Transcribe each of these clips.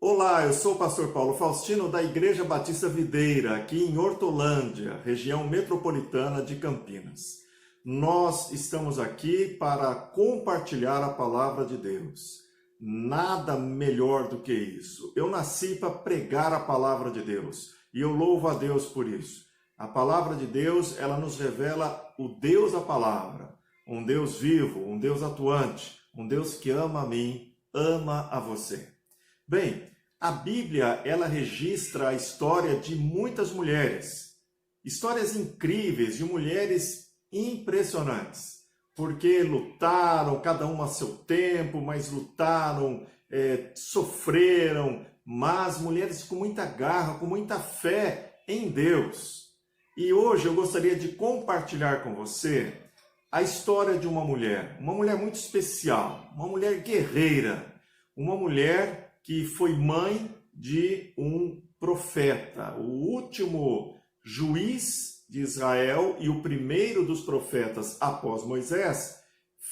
Olá, eu sou o pastor Paulo Faustino da Igreja Batista Videira, aqui em Hortolândia, região metropolitana de Campinas. Nós estamos aqui para compartilhar a palavra de Deus. Nada melhor do que isso. Eu nasci para pregar a palavra de Deus e eu louvo a Deus por isso. A palavra de Deus, ela nos revela o Deus da palavra, um Deus vivo, um Deus atuante, um Deus que ama a mim, ama a você. Bem, a Bíblia, ela registra a história de muitas mulheres. Histórias incríveis de mulheres impressionantes. Porque lutaram, cada uma a seu tempo, mas lutaram, sofreram. Mas mulheres com muita garra, com muita fé em Deus. E hoje eu gostaria de compartilhar com você a história de uma mulher muito especial, uma mulher guerreira, uma mulher que foi mãe de um profeta, o último juiz de Israel e o primeiro dos profetas após Moisés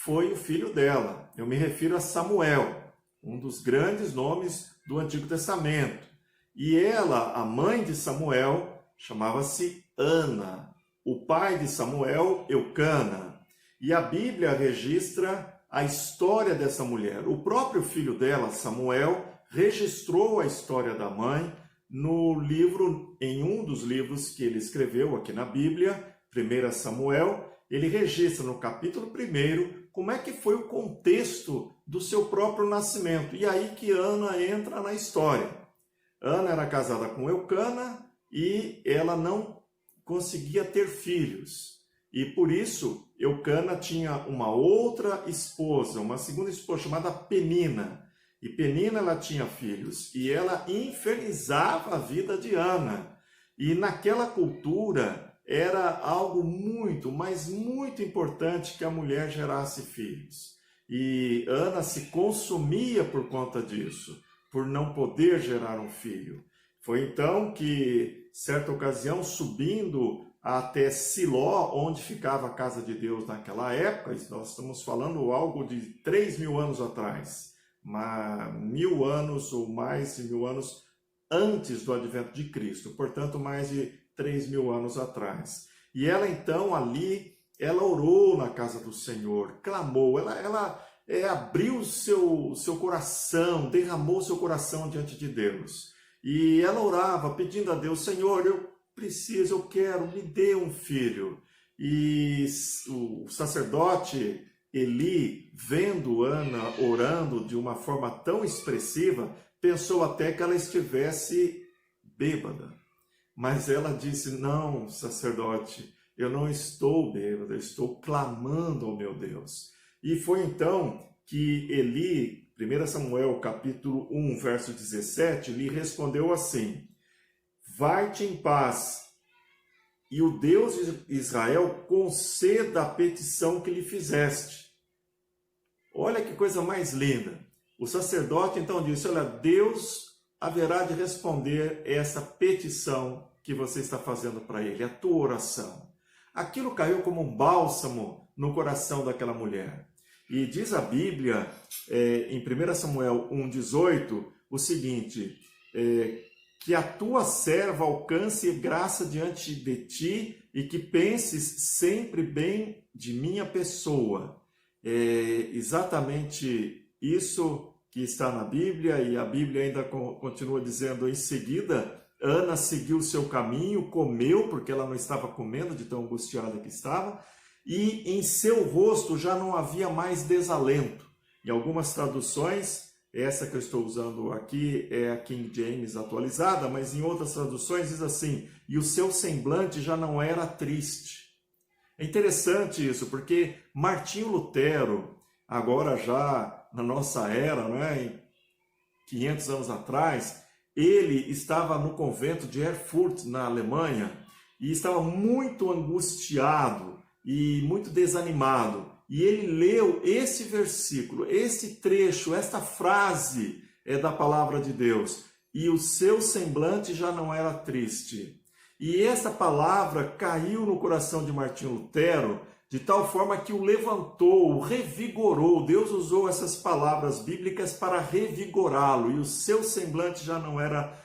foi o filho dela. Eu me refiro a Samuel, um dos grandes nomes do Antigo Testamento. E ela, a mãe de Samuel, chamava-se Ana. O pai de Samuel, Eucana. E a Bíblia registra a história dessa mulher. O próprio filho dela, Samuel, registrou a história da mãe no livro, em um dos livros que ele escreveu aqui na Bíblia, 1 Samuel. Ele registra no capítulo 1 como é que foi o contexto do seu próprio nascimento. E aí que Ana entra na história. Ana era casada com Eucana e ela não conseguia ter filhos. E por isso, Eucana tinha uma outra esposa, uma segunda esposa chamada Penina. E Penina, ela tinha filhos e ela infernizava a vida de Ana. E naquela cultura era algo muito, mas muito importante que a mulher gerasse filhos. E Ana se consumia por conta disso, por não poder gerar um filho. Foi então que, certa ocasião, subindo até Siló, onde ficava a casa de Deus naquela época, nós estamos falando algo de 3.000 anos atrás, 1.000 anos ou mais de 1.000 anos antes do advento de Cristo, portanto mais de 3.000 anos atrás. E ela então ali, ela orou na casa do Senhor, clamou, ela abriu seu coração, derramou seu coração diante de Deus. E ela orava pedindo a Deus, Senhor, eu preciso, eu quero, me dê um filho. E o sacerdote Eli, vendo Ana orando de uma forma tão expressiva, pensou até que ela estivesse bêbada. Mas ela disse, não, sacerdote, eu não estou bêbada, eu estou clamando ao meu Deus. E foi então que Eli, 1 Samuel capítulo 1, verso 17, lhe respondeu assim, vai-te em paz, e o Deus de Israel conceda a petição que lhe fizeste. Olha que coisa mais linda. O sacerdote então disse, olha, Deus haverá de responder essa petição que você está fazendo para ele, a tua oração. Aquilo caiu como um bálsamo no coração daquela mulher. E diz a Bíblia, em 1 Samuel 1,18, o seguinte, que a tua serva alcance graça diante de ti e que penses sempre bem de minha pessoa. É exatamente isso que está na Bíblia, e a Bíblia ainda continua dizendo em seguida, Ana seguiu o seu caminho, comeu, porque ela não estava comendo de tão angustiada que estava, e em seu rosto já não havia mais desalento. Em algumas traduções, essa que eu estou usando aqui é a King James atualizada, mas em outras traduções diz assim, e o seu semblante já não era triste. É interessante isso, porque Martinho Lutero, agora já na nossa era, né, 500 anos atrás, ele estava no convento de Erfurt, na Alemanha, e estava muito angustiado e muito desanimado. E ele leu esse versículo, esse trecho, esta frase da palavra de Deus. E o seu semblante já não era triste. E essa palavra caiu no coração de Martinho Lutero, de tal forma que o levantou, o revigorou. Deus usou essas palavras bíblicas para revigorá-lo, e o seu semblante já não era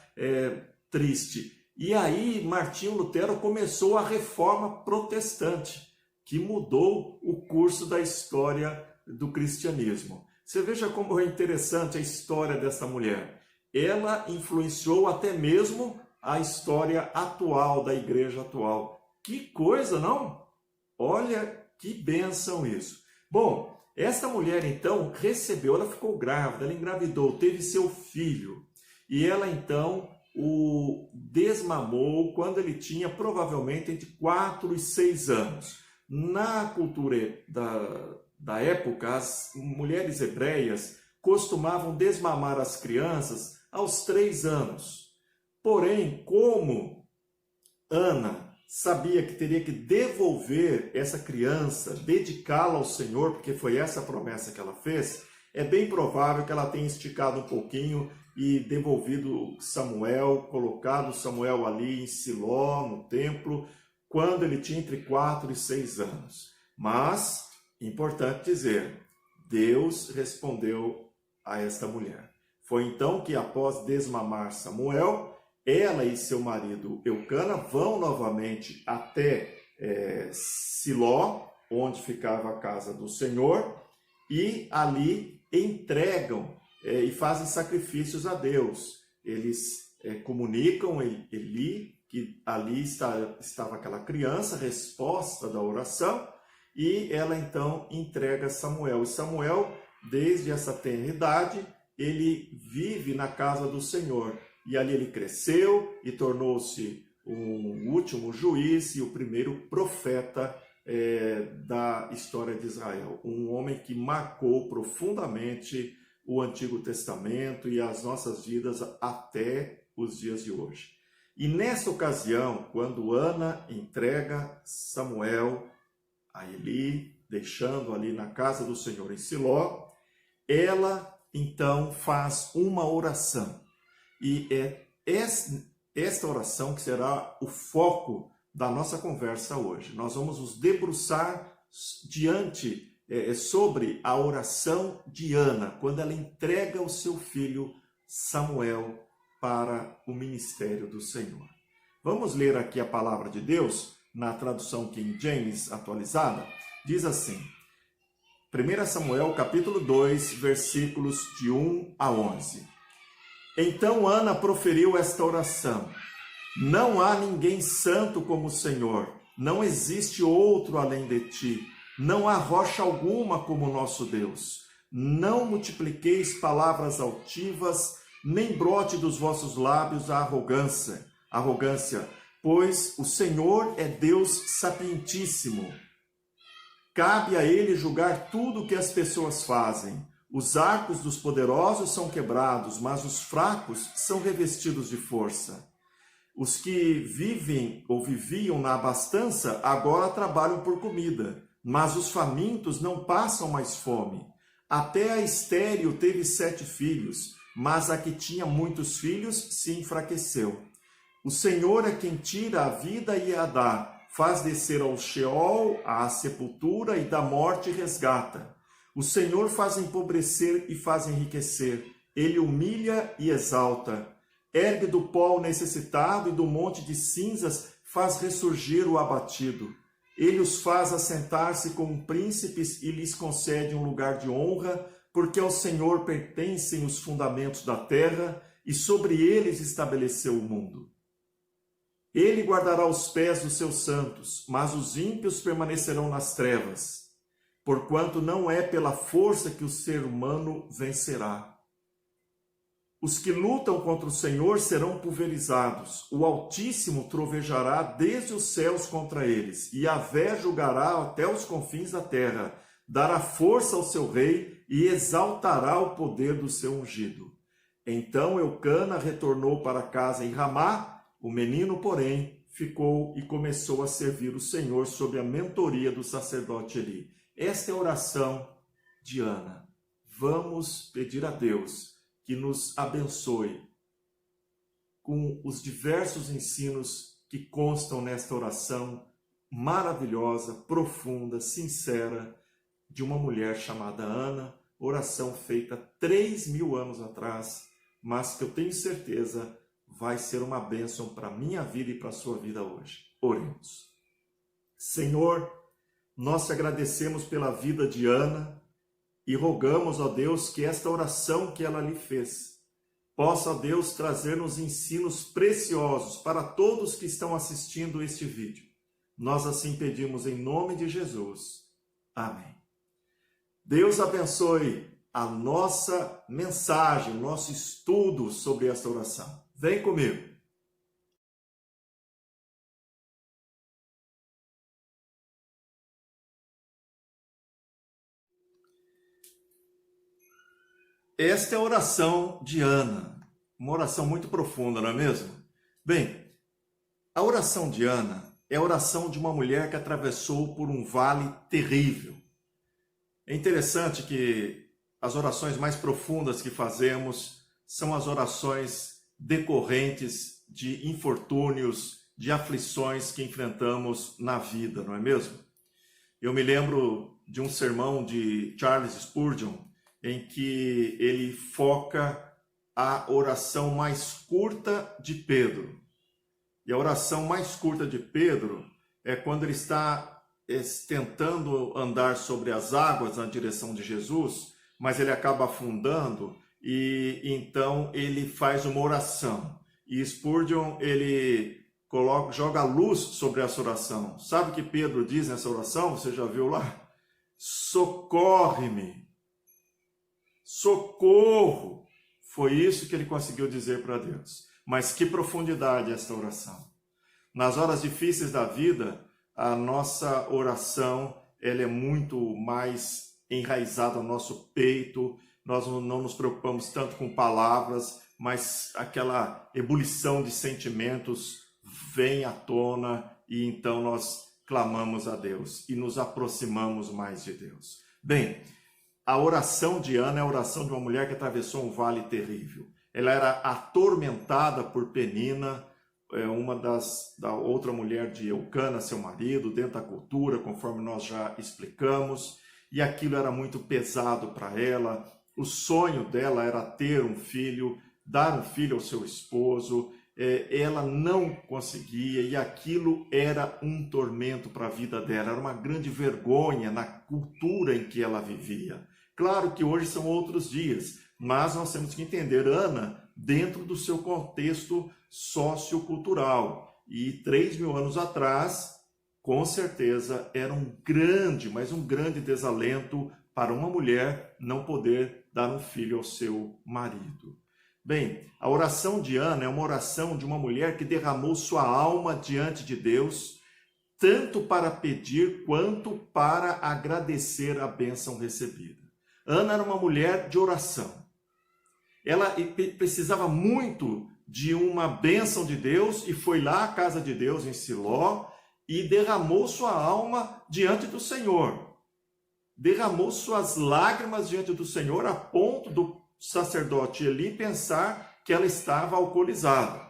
triste. E aí Martinho Lutero começou a reforma protestante, que mudou o curso da história do cristianismo. Você veja como é interessante a história dessa mulher. Ela influenciou até mesmo a história atual, da igreja atual. Que coisa, não? Olha que bênção isso. Bom, essa mulher então recebeu, ela ficou grávida, ela engravidou, teve seu filho. E ela então o desmamou quando ele tinha provavelmente entre 4 e 6 anos. Na cultura da época, as mulheres hebreias costumavam desmamar as crianças aos 3 anos. Porém, como Ana sabia que teria que devolver essa criança, dedicá-la ao Senhor, porque foi essa a promessa que ela fez, é bem provável que ela tenha esticado um pouquinho e devolvido Samuel, colocado Samuel ali em Siló, no templo, quando ele tinha entre 4 e 6 anos. Mas, importante dizer, Deus respondeu a esta mulher. Foi então que, após desmamar Samuel, ela e seu marido Eucana vão novamente até Siló, onde ficava a casa do Senhor, e ali entregam e fazem sacrifícios a Deus. Eles comunicam a Eli que ali estava aquela criança, resposta da oração, e ela então entrega Samuel. E Samuel, desde essa tenra idade, ele vive na casa do Senhor. E ali ele cresceu e tornou-se o último juiz e o primeiro profeta da história de Israel. Um homem que marcou profundamente o Antigo Testamento e as nossas vidas até os dias de hoje. E nessa ocasião, quando Ana entrega Samuel a Eli, deixando ali na casa do Senhor em Siló, ela então faz uma oração. E é esta oração que será o foco da nossa conversa hoje. Nós vamos nos debruçar sobre a oração de Ana, quando ela entrega o seu filho Samuel para o ministério do Senhor. Vamos ler aqui a palavra de Deus na tradução King James atualizada. Diz assim: 1 Samuel capítulo 2, versículos de 1 a 11. Então Ana proferiu esta oração: Não há ninguém santo como o Senhor, não existe outro além de ti, não há rocha alguma como o nosso Deus. Não multipliqueis palavras altivas, nem brote dos vossos lábios a arrogância, pois o Senhor é Deus sapientíssimo. Cabe a ele julgar tudo o que as pessoas fazem. Os arcos dos poderosos são quebrados, mas os fracos são revestidos de força. Os que vivem ou viviam na abastança agora trabalham por comida, mas os famintos não passam mais fome. Até a estéril teve 7 filhos, mas a que tinha muitos filhos se enfraqueceu. O Senhor é quem tira a vida e a dá, faz descer ao Sheol, à sepultura, e da morte resgata. O Senhor faz empobrecer e faz enriquecer. Ele humilha e exalta. Ergue do pó o necessitado e do monte de cinzas faz ressurgir o abatido. Ele os faz assentar-se como príncipes e lhes concede um lugar de honra, porque ao Senhor pertencem os fundamentos da terra e sobre eles estabeleceu o mundo. Ele guardará os pés dos seus santos, mas os ímpios permanecerão nas trevas. Porquanto não é pela força que o ser humano vencerá. Os que lutam contra o Senhor serão pulverizados. O Altíssimo trovejará desde os céus contra eles, e Yahvé julgará até os confins da terra, dará força ao seu rei e exaltará o poder do seu ungido. Então Eucana retornou para casa em Ramá, o menino, porém, ficou e começou a servir o Senhor sob a mentoria do sacerdote Eli. Esta é a oração de Ana. Vamos pedir a Deus que nos abençoe com os diversos ensinos que constam nesta oração maravilhosa, profunda, sincera, de uma mulher chamada Ana, oração feita 3.000 anos atrás, mas que eu tenho certeza vai ser uma bênção para a minha vida e para a sua vida hoje. Oremos. Senhor, nós te agradecemos pela vida de Ana e rogamos, ó Deus, que esta oração que ela lhe fez possa, ó Deus, trazer-nos ensinos preciosos para todos que estão assistindo este vídeo. Nós assim pedimos em nome de Jesus. Amém. Deus abençoe a nossa mensagem, o nosso estudo sobre esta oração. Vem comigo. Esta é a oração de Ana, uma oração muito profunda, não é mesmo? Bem, a oração de Ana é a oração de uma mulher que atravessou por um vale terrível. É interessante que as orações mais profundas que fazemos são as orações decorrentes de infortúnios, de aflições que enfrentamos na vida, não é mesmo? Eu me lembro de um sermão de Charles Spurgeon, em que ele foca a oração mais curta de Pedro. E a oração mais curta de Pedro é quando ele está tentando andar sobre as águas na direção de Jesus, mas ele acaba afundando e então ele faz uma oração. E Spurgeon, ele joga luz sobre essa oração. Sabe o que Pedro diz nessa oração? Você já viu lá? Socorre-me. Socorro! Foi isso que ele conseguiu dizer para Deus. Mas que profundidade esta oração. Nas horas difíceis da vida, a nossa oração ela é muito mais enraizada no nosso peito. Nós não nos preocupamos tanto com palavras, mas aquela ebulição de sentimentos vem à tona e então nós clamamos a Deus e nos aproximamos mais de Deus. Bem, a oração de Ana é a oração de uma mulher que atravessou um vale terrível. Ela era atormentada por Penina, da outra mulher de Eucana, seu marido, dentro da cultura, conforme nós já explicamos, e aquilo era muito pesado para ela. O sonho dela era ter um filho, dar um filho ao seu esposo, ela não conseguia, e aquilo era um tormento para a vida dela, era uma grande vergonha na cultura em que ela vivia. Claro que hoje são outros dias, mas nós temos que entender Ana dentro do seu contexto sociocultural. E 3.000 anos atrás, com certeza, era um grande, mas um grande desalento para uma mulher não poder dar um filho ao seu marido. Bem, a oração de Ana é uma oração de uma mulher que derramou sua alma diante de Deus, tanto para pedir quanto para agradecer a bênção recebida. Ana era uma mulher de oração. Ela precisava muito de uma bênção de Deus e foi lá à casa de Deus em Siló e derramou sua alma diante do Senhor. Derramou suas lágrimas diante do Senhor a ponto do sacerdote Eli pensar que ela estava alcoolizada.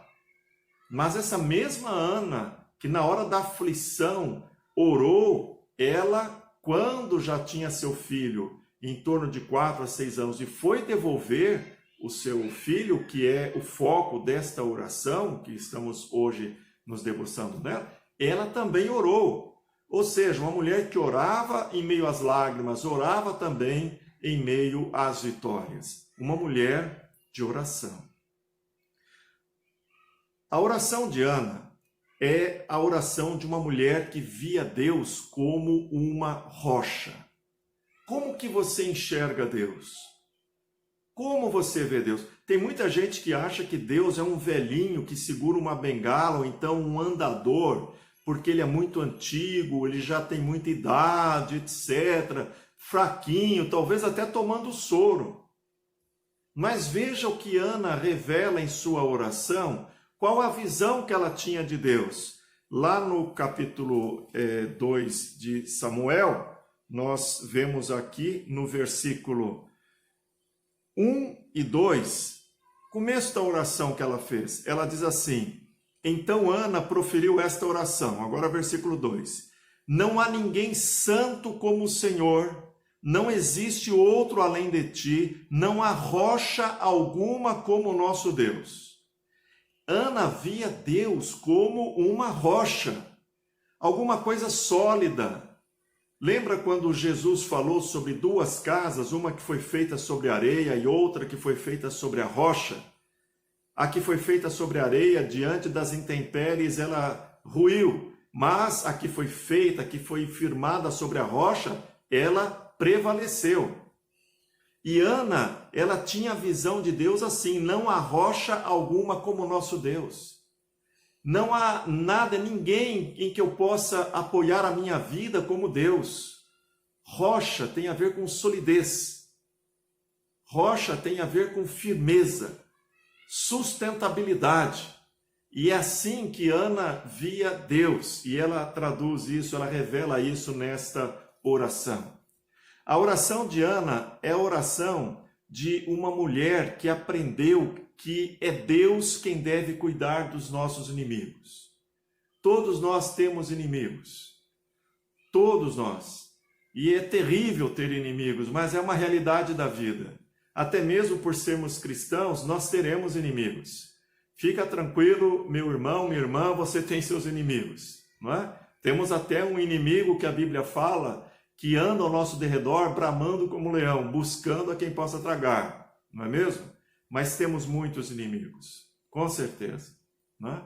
Mas essa mesma Ana, que na hora da aflição orou, ela, quando já tinha seu filho em torno de 4 a 6 anos e foi devolver o seu filho, que é o foco desta oração, que estamos hoje nos debruçando nela, ela também orou. Ou seja, uma mulher que orava em meio às lágrimas, orava também em meio às vitórias. Uma mulher de oração. A oração de Ana é a oração de uma mulher que via Deus como uma rocha. Como que você enxerga Deus? Como você vê Deus? Tem muita gente que acha que Deus é um velhinho que segura uma bengala ou então um andador, porque ele é muito antigo, ele já tem muita idade, etc. Fraquinho, talvez até tomando soro. Mas veja o que Ana revela em sua oração, qual a visão que ela tinha de Deus. Lá no capítulo 2 de Samuel, nós vemos aqui no versículo 1 e 2, começo da oração que ela fez. Ela diz assim: então Ana proferiu esta oração, agora versículo 2. Não há ninguém santo como o Senhor, não existe outro além de ti, não há rocha alguma como o nosso Deus. Ana via Deus como uma rocha, alguma coisa sólida. Lembra quando Jesus falou sobre duas casas, uma que foi feita sobre areia e outra que foi feita sobre a rocha? A que foi feita sobre areia, diante das intempéries, ela ruiu, mas a que foi feita, a que foi firmada sobre a rocha, ela prevaleceu. E Ana, ela tinha a visão de Deus assim: não há rocha alguma como o nosso Deus. Não há nada, ninguém em que eu possa apoiar a minha vida como Deus. Rocha tem a ver com solidez. Rocha tem a ver com firmeza, sustentabilidade. E é assim que Ana via Deus. E ela traduz isso, ela revela isso nesta oração. A oração de Ana é a oração de uma mulher que aprendeu que é Deus quem deve cuidar dos nossos inimigos. Todos nós temos inimigos. Todos nós. E é terrível ter inimigos, mas é uma realidade da vida. Até mesmo por sermos cristãos, nós teremos inimigos. Fica tranquilo, meu irmão, minha irmã, você tem seus inimigos, não é? Temos até um inimigo que a Bíblia fala que anda ao nosso derredor, bramando como um leão, buscando a quem possa tragar, não é mesmo? Mas temos muitos inimigos, com certeza, não é?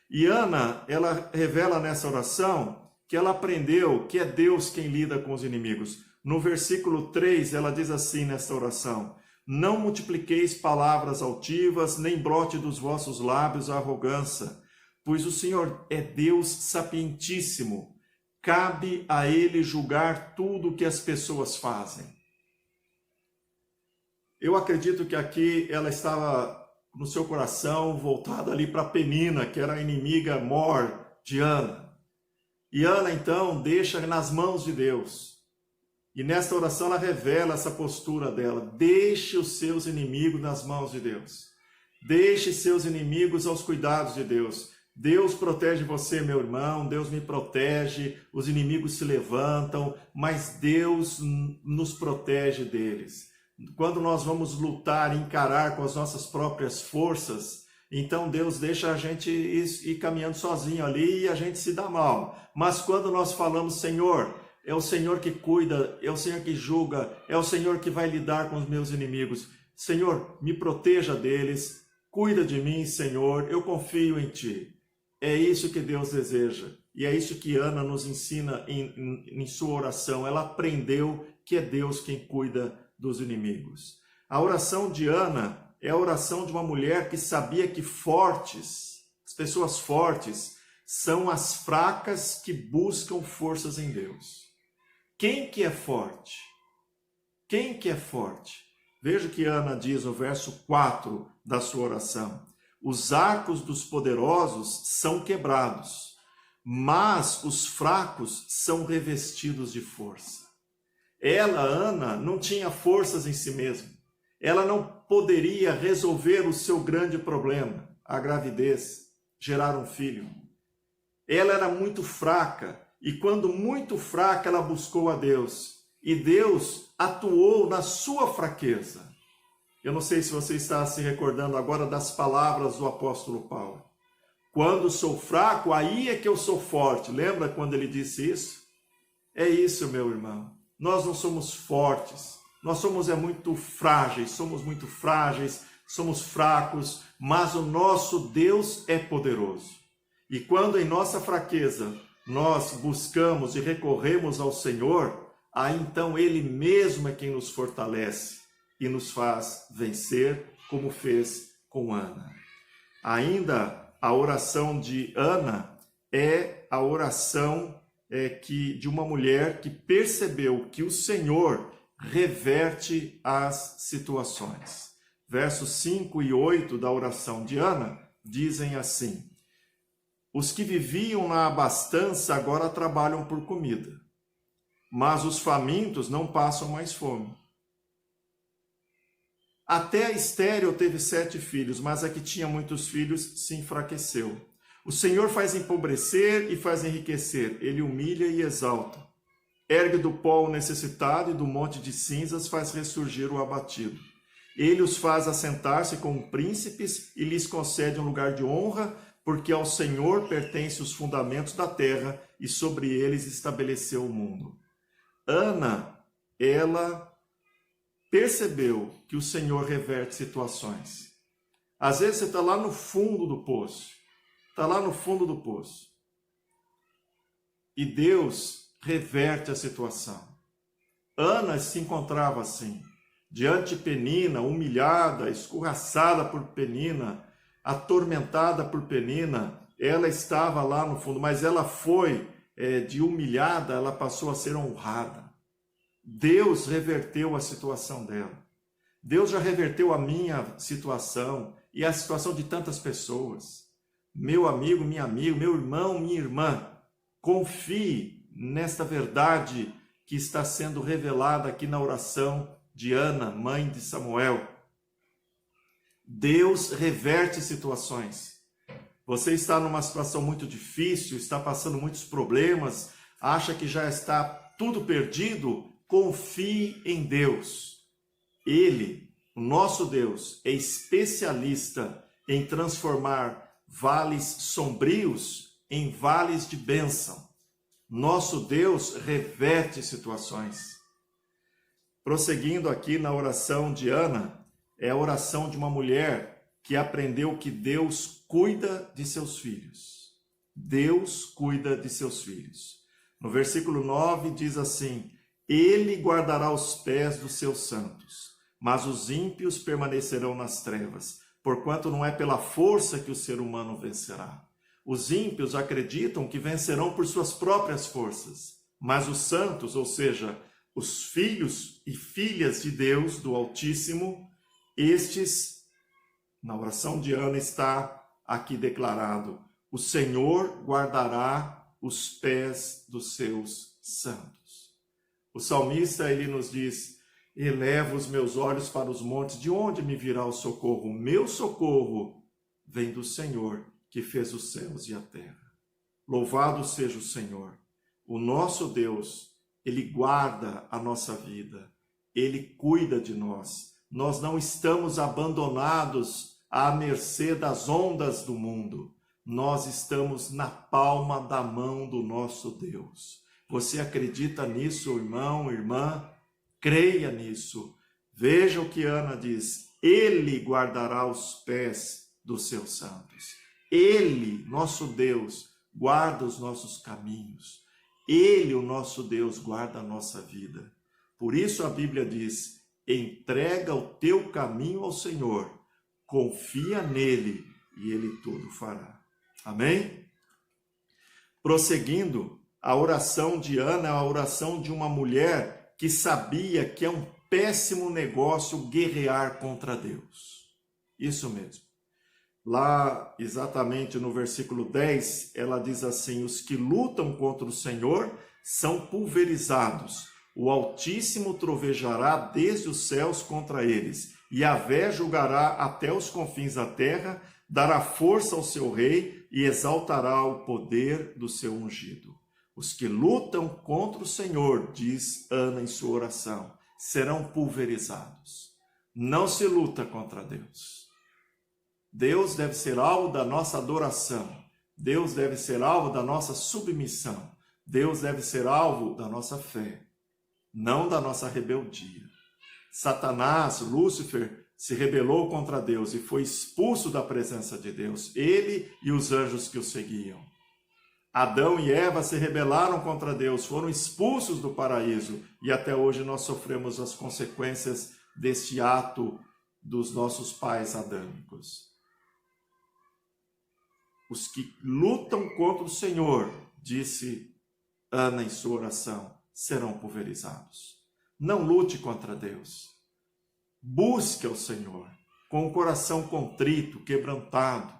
E Ana, ela revela nessa oração que ela aprendeu que é Deus quem lida com os inimigos. No versículo 3, ela diz assim nessa oração: não multipliqueis palavras altivas, nem brote dos vossos lábios a arrogância, pois o Senhor é Deus sapientíssimo, cabe a Ele julgar tudo o que as pessoas fazem. Eu acredito que aqui ela estava no seu coração voltada ali para Penina, que era a inimiga mor de Ana. E Ana, então, deixa nas mãos de Deus. E nesta oração ela revela essa postura dela: deixe os seus inimigos nas mãos de Deus. Deixe seus inimigos aos cuidados de Deus. Deus protege você, meu irmão, Deus me protege, os inimigos se levantam, mas Deus nos protege deles. Quando nós vamos lutar, encarar com as nossas próprias forças, então Deus deixa a gente ir caminhando sozinho ali e a gente se dá mal. Mas quando nós falamos: Senhor, é o Senhor que cuida, é o Senhor que julga, é o Senhor que vai lidar com os meus inimigos. Senhor, me proteja deles, cuida de mim, Senhor, eu confio em Ti. É isso que Deus deseja. E é isso que Ana nos ensina em sua oração. Ela aprendeu que é Deus quem cuida dos inimigos. A oração de Ana é a oração de uma mulher que sabia que as pessoas fortes, são as fracas que buscam forças em Deus. Quem que é forte? Quem que é forte? Veja o que Ana diz no verso 4 da sua oração: os arcos dos poderosos são quebrados, mas os fracos são revestidos de força. Ela, Ana, não tinha forças em si mesma. Ela não poderia resolver o seu grande problema, a gravidez, gerar um filho. Ela era muito fraca, e quando muito fraca, ela buscou a Deus. E Deus atuou na sua fraqueza. Eu não sei se você está se recordando agora das palavras do apóstolo Paulo. Quando sou fraco, aí é que eu sou forte. Lembra quando ele disse isso? É isso, meu irmão. Nós não somos fortes. Nós somos muito frágeis, somos fracos, mas o nosso Deus é poderoso. E quando em nossa fraqueza nós buscamos e recorremos ao Senhor, aí então Ele mesmo é quem nos fortalece e nos faz vencer, como fez com Ana. Ainda a oração de Ana é a oração de uma mulher que percebeu que o Senhor reverte as situações. Versos 5 e 8 da oração de Ana dizem assim: os que viviam na abastança agora trabalham por comida, mas os famintos não passam mais fome. Até a estéril teve 7 filhos, mas a que tinha muitos filhos se enfraqueceu. O Senhor faz empobrecer e faz enriquecer, ele humilha e exalta. Ergue do pó o necessitado e do monte de cinzas faz ressurgir o abatido. Ele os faz assentar-se como príncipes e lhes concede um lugar de honra, porque ao Senhor pertencem os fundamentos da terra e sobre eles estabeleceu o mundo. Ana, ela percebeu que o Senhor reverte situações. Às vezes você está lá no fundo do poço, e Deus reverte a situação. Ana se encontrava assim, diante de Penina, humilhada, escorraçada por Penina, atormentada por Penina. Ela estava lá no fundo, mas ela foi de humilhada, ela passou a ser honrada. Deus reverteu a situação dela. Deus já reverteu a minha situação e a situação de tantas pessoas. Meu amigo, minha amiga, meu irmão, minha irmã, confie nesta verdade que está sendo revelada aqui na oração de Ana, mãe de Samuel. Deus reverte situações. Você está numa situação muito difícil, está passando muitos problemas, acha que já está tudo perdido? Confie em Deus. Ele, o nosso Deus, é especialista em transformar vales sombrios em vales de bênção. Nosso Deus reverte situações. Prosseguindo aqui na oração de Ana, é a oração de uma mulher que aprendeu que Deus cuida de seus filhos. Deus cuida de seus filhos. No versículo 9 diz assim: Ele guardará os pés dos seus santos, mas os ímpios permanecerão nas trevas, porquanto não é pela força que o ser humano vencerá. Os ímpios acreditam que vencerão por suas próprias forças, mas os santos, ou seja, os filhos e filhas de Deus, do Altíssimo, estes, na oração de Ana está aqui declarado: o Senhor guardará os pés dos seus santos. O salmista, ele nos diz: elevo os meus olhos para os montes, de onde me virá o socorro? O meu socorro vem do Senhor, que fez os céus e a terra. Louvado seja o Senhor, o nosso Deus. Ele guarda a nossa vida, Ele cuida de nós. Nós não estamos abandonados à mercê das ondas do mundo. Nós estamos na palma da mão do nosso Deus. Você acredita nisso, irmão, irmã? Creia nisso. Veja o que Ana diz: Ele guardará os pés dos seus santos. Ele, nosso Deus, guarda os nossos caminhos. Ele, o nosso Deus, guarda a nossa vida. Por isso a Bíblia diz: entrega o teu caminho ao Senhor, confia nele e ele tudo fará. Amém? Prosseguindo, a oração de Ana é a oração de uma mulher que sabia que é um péssimo negócio guerrear contra Deus. Isso mesmo. Lá, exatamente no versículo 10, ela diz assim: os que lutam contra o Senhor são pulverizados. O Altíssimo trovejará desde os céus contra eles. Yahvé julgará até os confins da terra, dará força ao seu rei e exaltará o poder do seu ungido. Os que lutam contra o Senhor, diz Ana em sua oração, serão pulverizados. Não se luta contra Deus. Deus deve ser alvo da nossa adoração. Deus deve ser alvo da nossa submissão. Deus deve ser alvo da nossa fé, não da nossa rebeldia. Satanás, Lúcifer, se rebelou contra Deus e foi expulso da presença de Deus, ele e os anjos que o seguiam. Adão e Eva se rebelaram contra Deus, foram expulsos do paraíso e até hoje nós sofremos as consequências deste ato dos nossos pais adâmicos. Os que lutam contra o Senhor, disse Ana em sua oração, serão pulverizados. Não lute contra Deus. Busque ao Senhor com o coração contrito, quebrantado,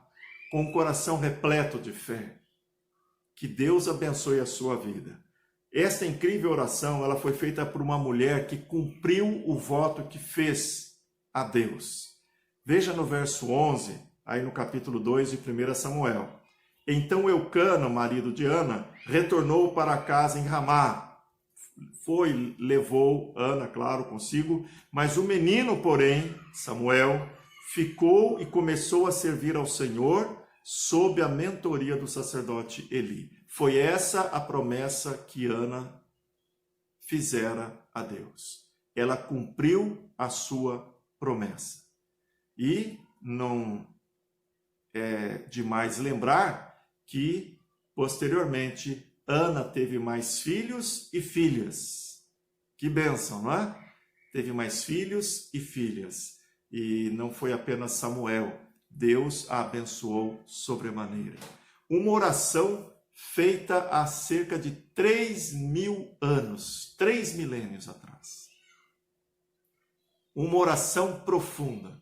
com o coração repleto de fé. Que Deus abençoe a sua vida. Esta incrível oração, ela foi feita por uma mulher que cumpriu o voto que fez a Deus. Veja no verso 11, aí no capítulo 2 de 1 Samuel. Então Eucana, marido de Ana, retornou para casa em Ramá. Levou Ana, claro, consigo, mas o menino, porém, Samuel, ficou e começou a servir ao Senhor sob a mentoria do sacerdote Eli. Foi essa a promessa que Ana fizera a Deus. Ela cumpriu a sua promessa. E não é demais lembrar que, posteriormente, Ana teve mais filhos e filhas. Que bênção, não é? Teve mais filhos e filhas. E não foi apenas Samuel. Deus a abençoou sobremaneira. Uma oração feita há cerca de 3.000 anos, 3 milênios atrás. Uma oração profunda.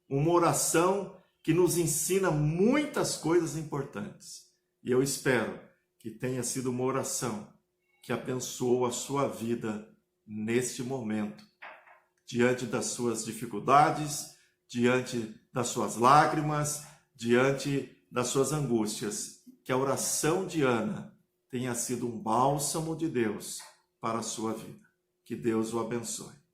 Uma oração que nos ensina muitas coisas importantes. E eu espero que tenha sido uma oração que abençoou a sua vida neste momento, diante das suas dificuldades, diante das suas lágrimas, diante das suas angústias. Que a oração de Ana tenha sido um bálsamo de Deus para a sua vida. Que Deus o abençoe.